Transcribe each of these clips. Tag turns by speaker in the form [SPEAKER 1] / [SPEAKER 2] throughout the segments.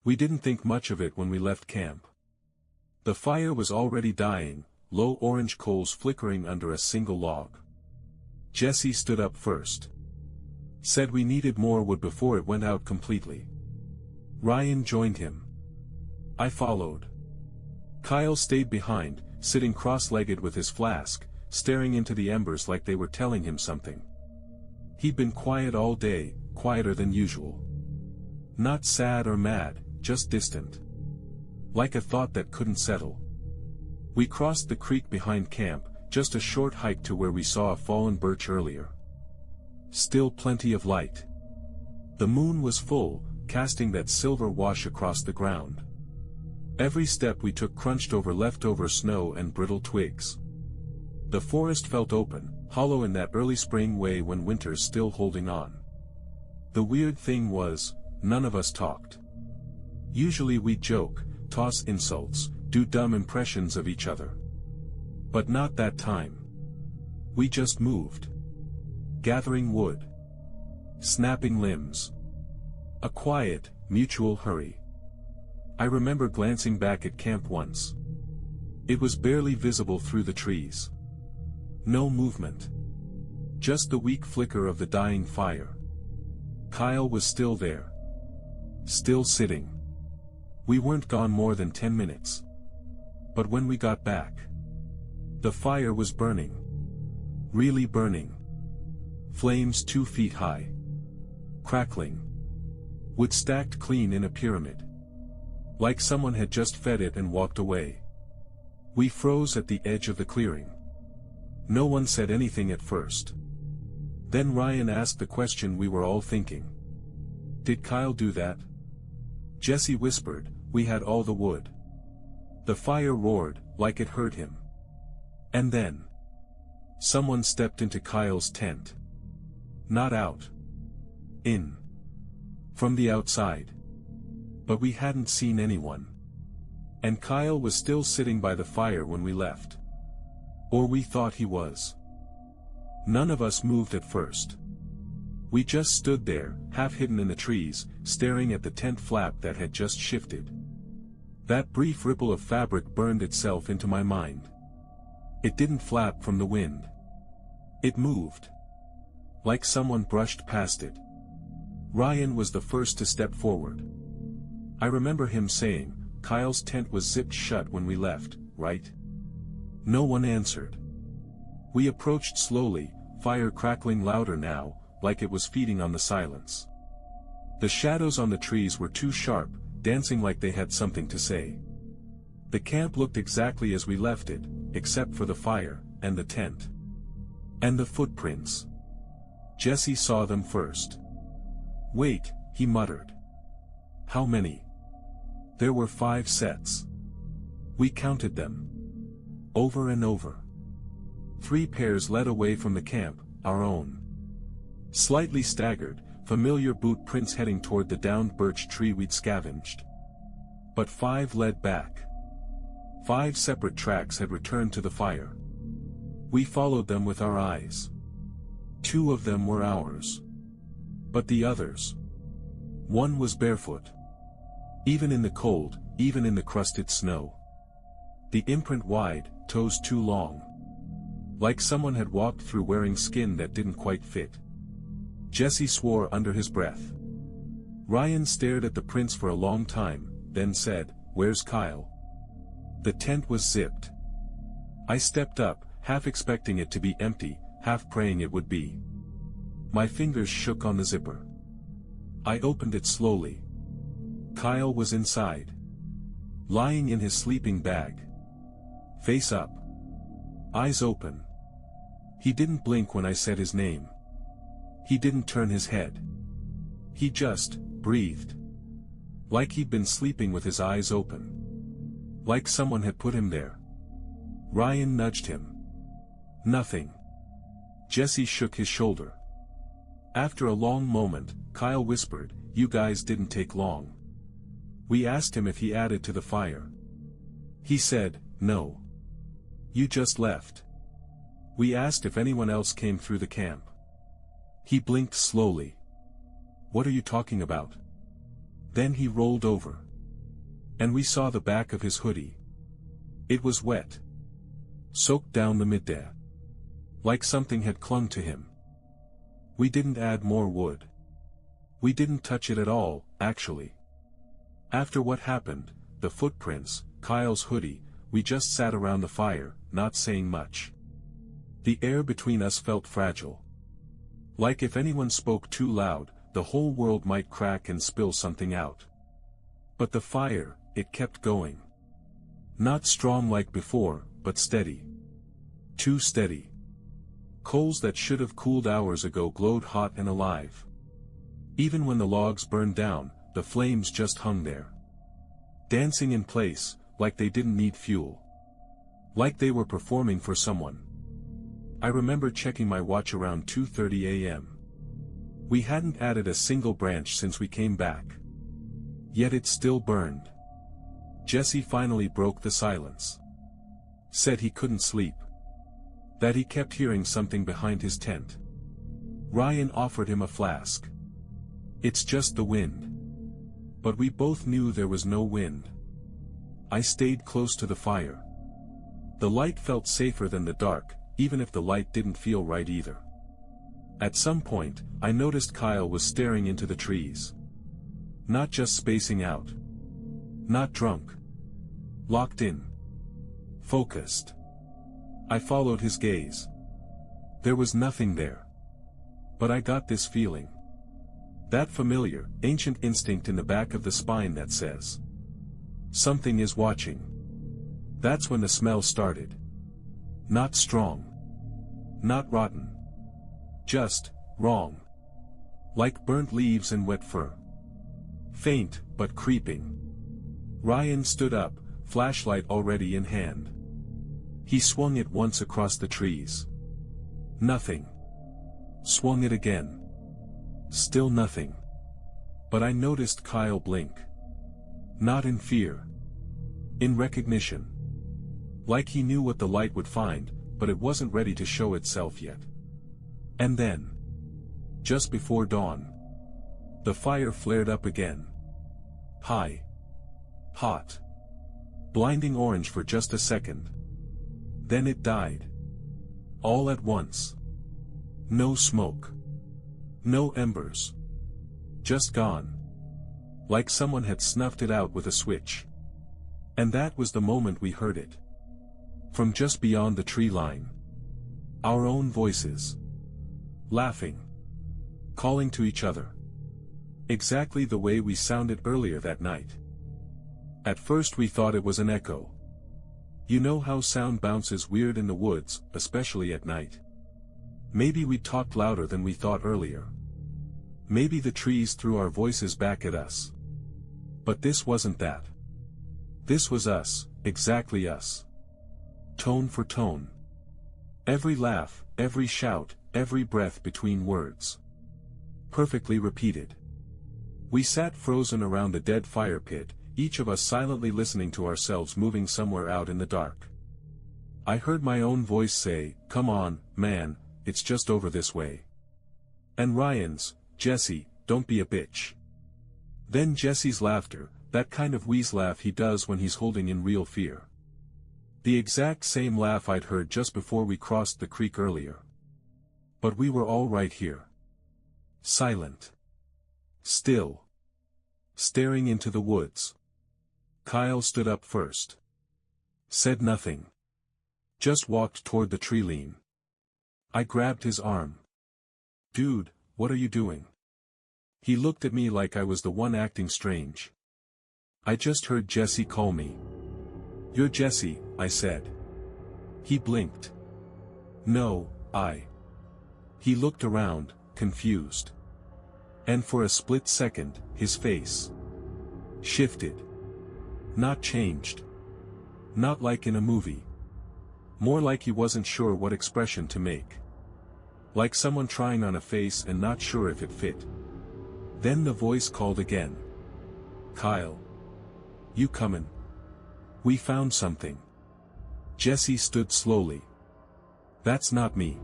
[SPEAKER 1] We didn't think much of it when we left camp. The fire was already dying, low orange coals flickering under a single log. Jesse stood up first. Said we needed more wood before it went out completely. Ryan joined him. I followed. Kyle stayed behind, sitting cross-legged with his flask, staring into the embers like they were telling him something. He'd been quiet all day, quieter than usual. Not sad or mad, just distant. Like a thought that couldn't settle. We crossed the creek behind camp, just a short hike to where we saw a fallen birch earlier. Still plenty of light. The moon was full, casting that silver wash across the ground. Every step we took crunched over leftover snow and brittle twigs. The forest felt open, hollow in that early spring way when winter's still holding on. The weird thing was, none of us talked. Usually we'd joke, toss insults, do dumb impressions of each other. But not that time. We just moved. Gathering wood. Snapping limbs. A quiet, mutual hurry. I remember glancing back at camp once. It was barely visible through the trees. No movement. Just the weak flicker of the dying fire. Kyle was still there. Still sitting. We weren't gone more than 10 minutes. But when we got back, the fire was burning. Really burning. Flames 2 feet high. Crackling. Wood stacked clean in a pyramid. Like someone had just fed it and walked away. We froze at the edge of the clearing. No one said anything at first. Then Ryan asked the question we were all thinking. Did Kyle do that? Jesse whispered, we had all the wood. The fire roared, like it hurt him. And then someone stepped into Kyle's tent. Not out. In. From the outside. But we hadn't seen anyone. And Kyle was still sitting by the fire when we left. Or we thought he was. None of us moved at first. We just stood there, half hidden in the trees, staring at the tent flap that had just shifted. That brief ripple of fabric burned itself into my mind. It didn't flap from the wind. It moved. Like someone brushed past it. Ryan was the first to step forward. I remember him saying, Kyle's tent was zipped shut when we left, right? No one answered. We approached slowly, fire crackling louder now, like it was feeding on the silence. The shadows on the trees were too sharp, dancing like they had something to say. The camp looked exactly as we left it, except for the fire, and the tent. And the footprints. Jesse saw them first. Wait, he muttered. How many? There were 5 sets. We counted them. Over and over. 3 pairs led away from the camp, our own. Slightly staggered, familiar boot prints heading toward the downed birch tree we'd scavenged. But 5 led back. 5 separate tracks had returned to the fire. We followed them with our eyes. 2 of them were ours. But the others. One was barefoot. Even in the cold, even in the crusted snow. The imprint wide, toes too long. Like someone had walked through wearing skin that didn't quite fit. Jesse swore under his breath. Ryan stared at the prints for a long time, then said, "Where's Kyle?" The tent was zipped. I stepped up, half expecting it to be empty, half praying it would be. My fingers shook on the zipper. I opened it slowly. Kyle was inside. Lying in his sleeping bag. Face up. Eyes open. He didn't blink when I said his name. He didn't turn his head. He just breathed. Like he'd been sleeping with his eyes open. Like someone had put him there. Ryan nudged him. Nothing. Jesse shook his shoulder. After a long moment, Kyle whispered, "You guys didn't take long." We asked him if he added to the fire. He said, "No. You just left." We asked if anyone else came through the camp. He blinked slowly. "What are you talking about?" Then he rolled over. And we saw the back of his hoodie. It was wet. Soaked down the midday. Like something had clung to him. We didn't add more wood. We didn't touch it at all, actually. After what happened, the footprints, Kyle's hoodie, we just sat around the fire, not saying much. The air between us felt fragile. Like if anyone spoke too loud, the whole world might crack and spill something out. But the fire, it kept going. Not strong like before, but steady. Too steady. Coals that should have cooled hours ago glowed hot and alive. Even when the logs burned down, the flames just hung there. Dancing in place, like they didn't need fuel. Like they were performing for someone. I remember checking my watch around 2:30 a.m. We hadn't added a single branch since we came back. Yet it still burned. Jesse finally broke the silence. Said he couldn't sleep. That he kept hearing something behind his tent. Ryan offered him a flask. It's just the wind. But we both knew there was no wind. I stayed close to the fire. The light felt safer than the dark, even if the light didn't feel right either. At some point, I noticed Kyle was staring into the trees. Not just spacing out. Not drunk. Locked in. Focused. I followed his gaze. There was nothing there. But I got this feeling. That familiar, ancient instinct in the back of the spine that says, something is watching. That's when the smell started. Not strong. Not rotten. Just, wrong. Like burnt leaves and wet fur. Faint, but creeping. Ryan stood up, flashlight already in hand. He swung it once across the trees. Nothing. Swung it again. Still nothing. But I noticed Kyle blink. Not in fear. In recognition. Like he knew what the light would find, but it wasn't ready to show itself yet. And then, just before dawn, the fire flared up again. High. Hot. Blinding orange for just a second. Then it died. All at once. No smoke. No embers. Just gone. Like someone had snuffed it out with a switch. And that was the moment we heard it. From just beyond the tree line. Our own voices. Laughing. Calling to each other. Exactly the way we sounded earlier that night. At first we thought it was an echo. You know how sound bounces weird in the woods, especially at night. Maybe we talked louder than we thought earlier. Maybe the trees threw our voices back at us. But this wasn't that. This was us, exactly us. Tone for tone. Every laugh, every shout, every breath between words. Perfectly repeated. We sat frozen around the dead fire pit, each of us silently listening to ourselves moving somewhere out in the dark. I heard my own voice say, "Come on, man, it's just over this way." And Ryan's, "Jesse, don't be a bitch." Then Jesse's laughter, that kind of wheeze laugh he does when he's holding in real fear. The exact same laugh I'd heard just before we crossed the creek earlier. But we were all right here. Silent. Still. Staring into the woods. Kyle stood up first. Said nothing. Just walked toward the tree line. I grabbed his arm. "Dude, what are you doing?" He looked at me like I was the one acting strange. "I just heard Jesse call me." "You're Jesse," I said. He blinked. "No, I." He looked around, confused. And for a split second, his face shifted. Not changed. Not like in a movie. More like he wasn't sure what expression to make. Like someone trying on a face and not sure if it fit. Then the voice called again. "Kyle. You comin'? We found something." Jesse stood slowly. "That's not me."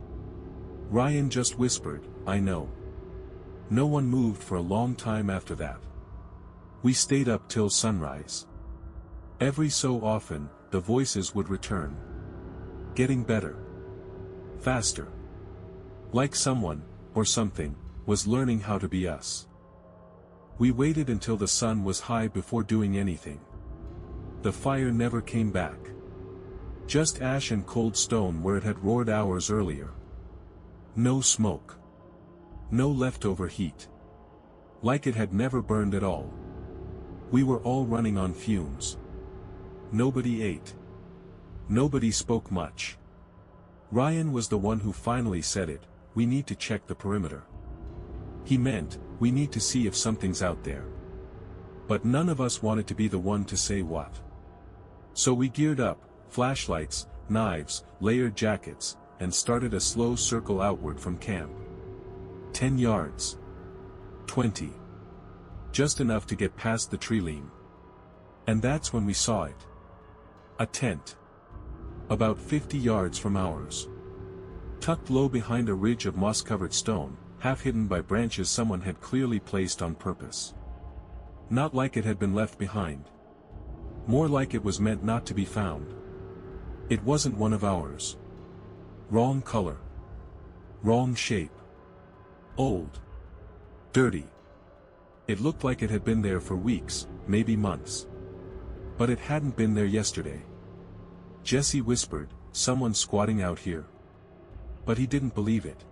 [SPEAKER 1] Ryan just whispered, "I know." No one moved for a long time after that. We stayed up till sunrise. Every so often, the voices would return. Getting better. Faster. Like someone, or something, was learning how to be us. We waited until the sun was high before doing anything. The fire never came back. Just ash and cold stone where it had roared hours earlier. No smoke. No leftover heat. Like it had never burned at all. We were all running on fumes. Nobody ate. Nobody spoke much. Ryan was the one who finally said it, "We need to check the perimeter." He meant, we need to see if something's out there. But none of us wanted to be the one to say what. So we geared up, flashlights, knives, layered jackets, and started a slow circle outward from camp. 10 yards. 20. Just enough to get past the tree line. And that's when we saw it. A tent. About 50 yards from ours. Tucked low behind a ridge of moss-covered stone, half hidden by branches someone had clearly placed on purpose. Not like it had been left behind. More like it was meant not to be found. It wasn't one of ours. Wrong color. Wrong shape. Old. Dirty. It looked like it had been there for weeks, maybe months. But it hadn't been there yesterday. Jesse whispered, "Someone squatting out here." But he didn't believe it.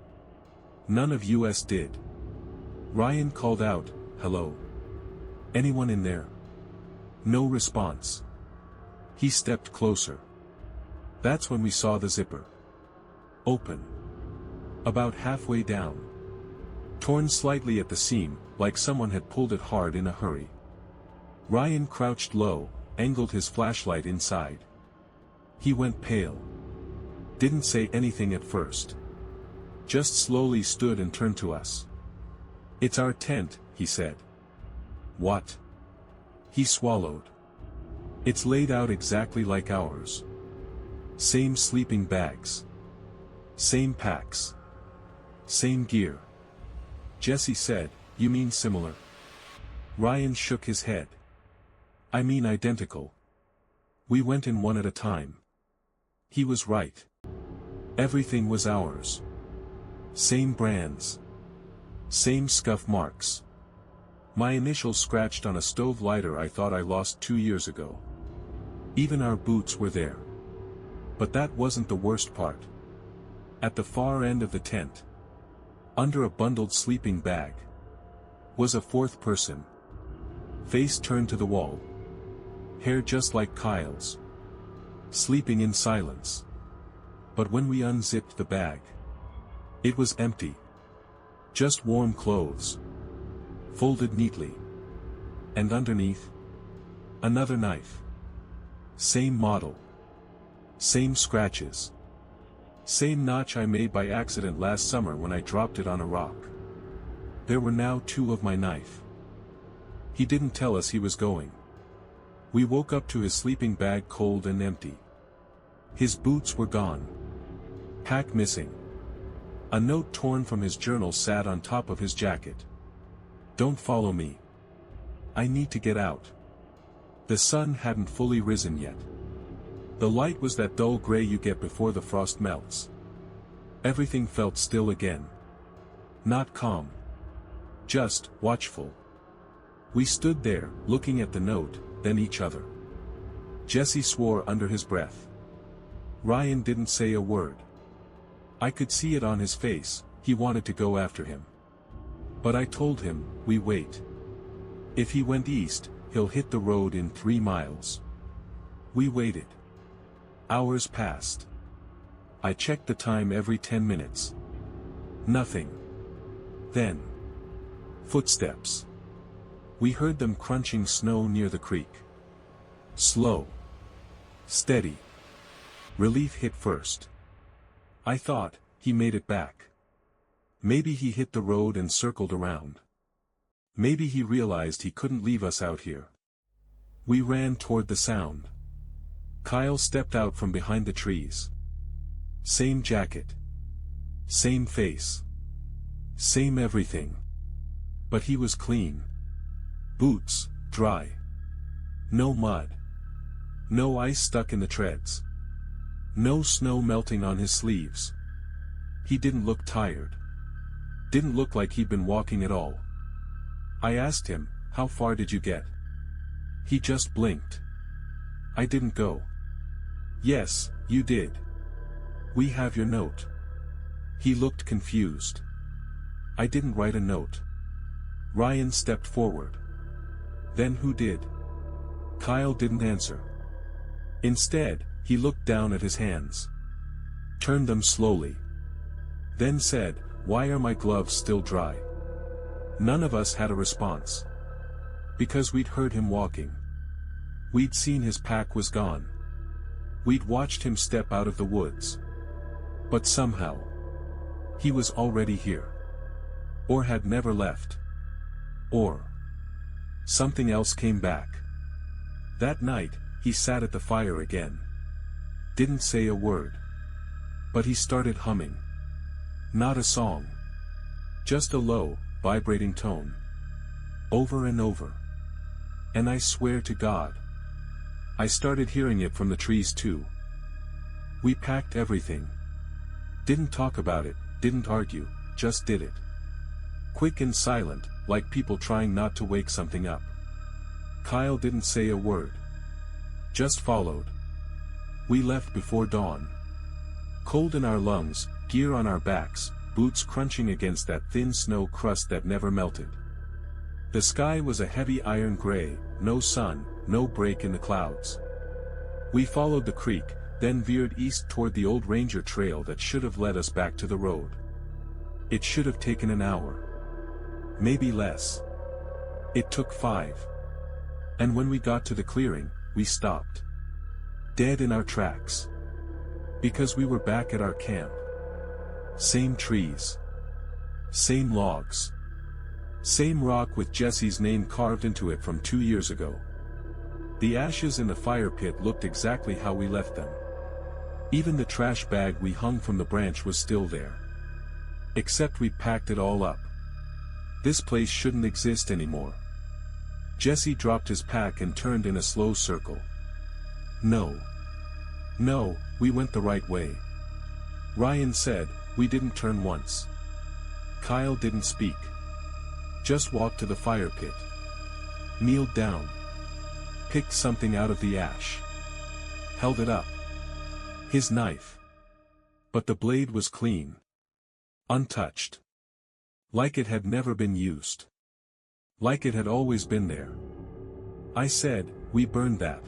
[SPEAKER 1] None of us did. Ryan called out, "Hello? Anyone in there?" No response. He stepped closer. That's when we saw the zipper. Open. About halfway down. Torn slightly at the seam, like someone had pulled it hard in a hurry. Ryan crouched low, angled his flashlight inside. He went pale. Didn't say anything at first. Just slowly stood and turned to us. "It's our tent," he said. "What?" He swallowed. "It's laid out exactly like ours. Same sleeping bags. Same packs. Same gear." Jesse said, "You mean similar?" Ryan shook his head. "I mean identical. We went in one at a time." He was right. Everything was ours. Same brands. Same scuff marks. My initials scratched on a stove lighter I thought I lost 2 years ago. Even our boots were there. But that wasn't the worst part. At the far end of the tent, under a bundled sleeping bag, was a fourth person. Face turned to the wall. Hair just like Kyle's. Sleeping in silence. But when we unzipped the bag, it was empty. Just warm clothes. Folded neatly. And underneath, another knife. Same model. Same scratches. Same notch I made by accident last summer when I dropped it on a rock. There were now 2 of my knife. He didn't tell us he was going. We woke up to his sleeping bag cold and empty. His boots were gone. Pack missing. A note torn from his journal sat on top of his jacket. "Don't follow me. I need to get out." The sun hadn't fully risen yet. The light was that dull gray you get before the frost melts. Everything felt still again. Not calm. Just watchful. We stood there, looking at the note, then each other. Jesse swore under his breath. Ryan didn't say a word. I could see it on his face, he wanted to go after him. But I told him, we wait. If he went east, he'll hit the road in 3 miles. We waited. Hours passed. I checked the time every 10 minutes. Nothing. Then. Footsteps. We heard them crunching snow near the creek. Slow. Steady. Relief hit first. I thought, he made it back. Maybe he hit the road and circled around. Maybe he realized he couldn't leave us out here. We ran toward the sound. Kyle stepped out from behind the trees. Same jacket. Same face. Same everything. But he was clean. Boots, dry. No mud. No ice stuck in the treads. No snow melting on his sleeves. He didn't look tired. Didn't look like he'd been walking at all. I asked him, "How far did you get?" He just blinked. "I didn't go." "Yes, you did. We have your note." He looked confused. "I didn't write a note." Ryan stepped forward. "Then who did?" Kyle didn't answer. Instead, he looked down at his hands. Turned them slowly. Then said, "Why are my gloves still dry?" None of us had a response. Because we'd heard him walking. We'd seen his pack was gone. We'd watched him step out of the woods. But somehow, he was already here. Or had never left. Or something else came back. That night, he sat at the fire again. Didn't say a word. But he started humming. Not a song. Just a low, vibrating tone. Over and over. And I swear to God, I started hearing it from the trees too. We packed everything. Didn't talk about it, didn't argue, just did it. Quick and silent, like people trying not to wake something up. Kyle didn't say a word. Just followed. We left before dawn. Cold in our lungs, gear on our backs, boots crunching against that thin snow crust that never melted. The sky was a heavy iron gray, no sun, no break in the clouds. We followed the creek, then veered east toward the old ranger trail that should have led us back to the road. It should have taken an hour. Maybe less. It took 5. And when we got to the clearing, we stopped. Dead in our tracks. Because we were back at our camp. Same trees. Same logs. Same rock with Jesse's name carved into it from 2 years ago. The ashes in the fire pit looked exactly how we left them. Even the trash bag we hung from the branch was still there. Except we packed it all up. This place shouldn't exist anymore. Jesse dropped his pack and turned in a slow circle. No. No, we went the right way. Ryan said, "We didn't turn once." Kyle didn't speak. Just walked to the fire pit. Kneeled down. Picked something out of the ash. Held it up. His knife. But the blade was clean. Untouched. Like it had never been used. Like it had always been there. I said, "We burned that.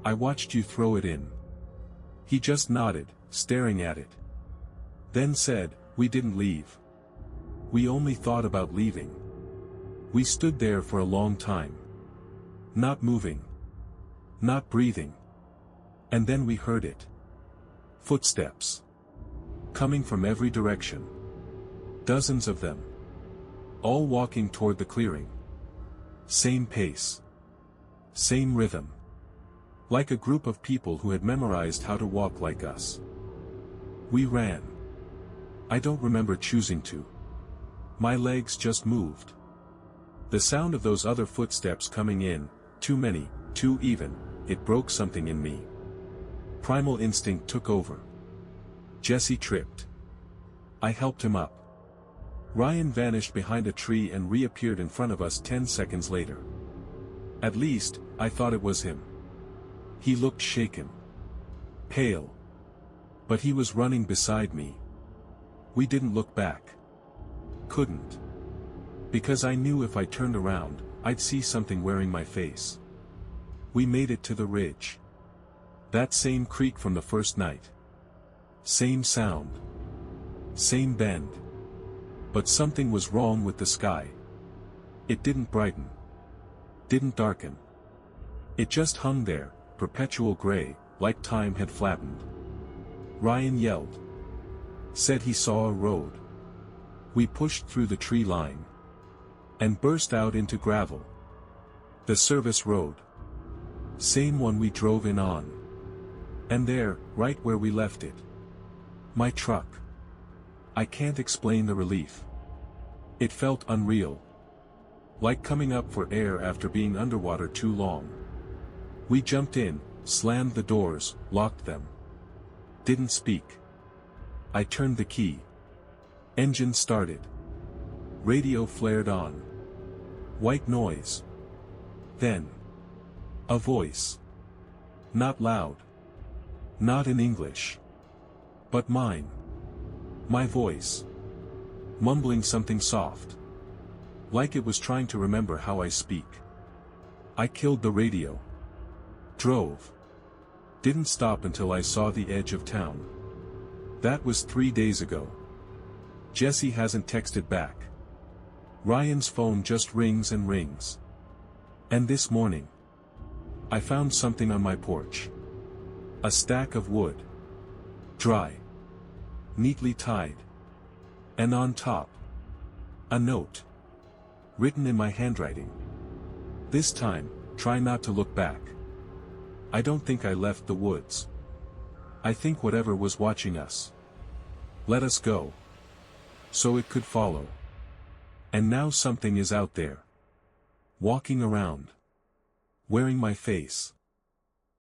[SPEAKER 1] I watched you throw it in." He just nodded, staring at it. Then said, "We didn't leave. We only thought about leaving." We stood there for a long time. Not moving. Not breathing. And then we heard it. Footsteps. Coming from every direction. Dozens of them. All walking toward the clearing. Same pace. Same rhythm. Like a group of people who had memorized how to walk like us. We ran. I don't remember choosing to. My legs just moved. The sound of those other footsteps coming in, too many, too even, it broke something in me. Primal instinct took over. Jesse tripped. I helped him up. Ryan vanished behind a tree and reappeared in front of us 10 seconds later. At least, I thought it was him. He looked shaken. Pale. But he was running beside me. We didn't look back. Couldn't. Because I knew if I turned around, I'd see something wearing my face. We made it to the ridge. That same creek from the first night. Same sound. Same bend. But something was wrong with the sky. It didn't brighten. Didn't darken. It just hung there, perpetual gray, like time had flattened. Ryan yelled. Said he saw a road. We pushed through the tree line. And burst out into gravel. The service road. Same one we drove in on. And there, right where we left it. My truck. I can't explain the relief. It felt unreal. Like coming up for air after being underwater too long. We jumped in, Slammed the doors, locked them. Didn't speak. I turned the key. Engine started. Radio flared on. White noise. Then. A voice. Not loud. Not in English. But mine. My voice. Mumbling something soft. Like it was trying to remember how I speak. I killed the radio. Drove. Didn't stop until I saw the edge of town. That was 3 days ago. Jesse hasn't texted back. Ryan's phone just rings and rings. And this morning, I found something on my porch. A stack of wood. Dry. Neatly tied. And on top, a note. Written in my handwriting. This time, try not to look back. I don't think I left the woods. I think whatever was watching us let us go. So it could follow. And now something is out there. Walking around. Wearing my face.